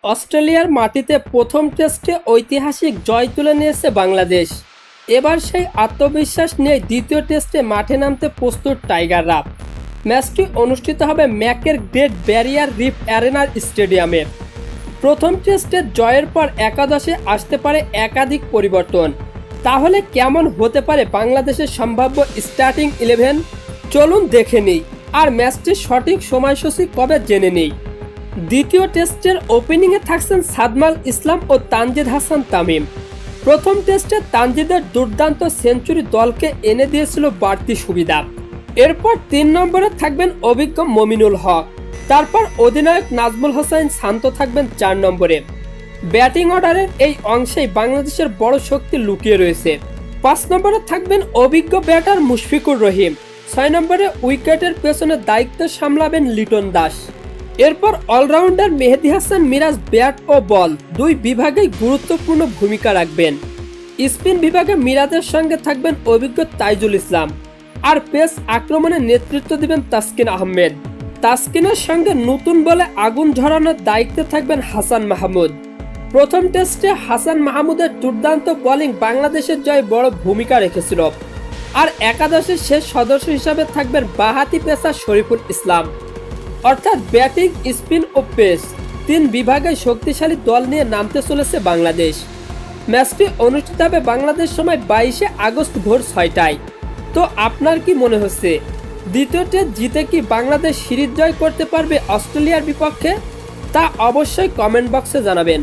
অস্ট্রেলিয়ার মাটিতে প্রথম টেস্টে ঐতিহাসিক জয় তুলে নিয়েছে বাংলাদেশ। এবার সেই আত্মবিশ্বাস নিয়ে দ্বিতীয় টেস্টে মাঠে নামতে প্রস্তুত টাইগাররা। ম্যাচটি অনুষ্ঠিত হবে ম্যাকের গ্রেট ব্যারিয়ার রিফ অ্যারেনার স্টেডিয়ামে। প্রথম টেস্টের জয়ের পর একাদশে আসতে পারে একাধিক পরিবর্তন। তাহলে কেমন হতে পারে বাংলাদেশের সম্ভাব্য স্টার্টিং 11? চলুন দেখে নিই, আর ম্যাচটির সঠিক সময়সূচি কবে জেনে নিই। দ্বিতীয় টেস্টের ওপেনিংয়ে থাকছেন সাদমাল ইসলাম ও তানজিদ হাসান তামিম। প্রথম টেস্টে তানজিদের দুর্দান্ত সেঞ্চুরি দলকে এনে দিয়েছিল বাড়তি সুবিধা। এরপর 3 নম্বরে থাকবেন অভিজ্ঞ মমিনুল হক। তারপর অধিনায়ক নাজমুল হোসেন শান্ত থাকবেন 4 নম্বরে। ব্যাটিং অর্ডারের এই অংশেই বাংলাদেশের বড় শক্তি লুকিয়ে রয়েছে। 5 নম্বরে থাকবেন অভিজ্ঞ ব্যাটার মুশফিকুর রহিম। 6 নম্বরে উইকেটের পেছনে দায়িত্ব সামলাবেন লিটন দাস। এরপর অলরাউন্ডার মেহেদী হাসান মিরাজ ব্যাট ও বল দুই বিভাগেই গুরুত্বপূর্ণ ভূমিকা রাখবেন। স্পিন বিভাগে মিরাজের সঙ্গে থাকবেন অভিজ্ঞ তাইজুল ইসলাম, আর পেস আক্রমণে নেতৃত্ব দিবেন তাসকিন আহমেদ। তাসকিনের সঙ্গে নতুন বলে আগুন ঝরানোর দায়িত্বে থাকবেন হাসান মাহমুদ। প্রথম টেস্টে হাসান মাহমুদের দুর্দান্ত বোলিং বাংলাদেশের জয়ে বড় ভূমিকা রেখেছিল। আর একাদশের শেষ সদস্য হিসাবে থাকবেন বাঁহাতি পেসার শরীফুল ইসলাম। অর্থাৎ ব্যাটিং, স্পিন ও পেস 3 বিভাগে শক্তিশালী দল নিয়ে নামতে চলেছে বাংলাদেশ। ম্যাচটি অনুষ্ঠিত হবে বাংলাদেশ সময় 22শে আগস্ট ভোর 6টায়। তো আপনার কি মনে হচ্ছে, দ্বিতীয় টেস্ট জিতে কি বাংলাদেশ সিরিজ জয় করতে পারবে অস্ট্রেলিয়ার বিপক্ষে? তা অবশ্যই কমেন্ট বক্সে জানাবেন।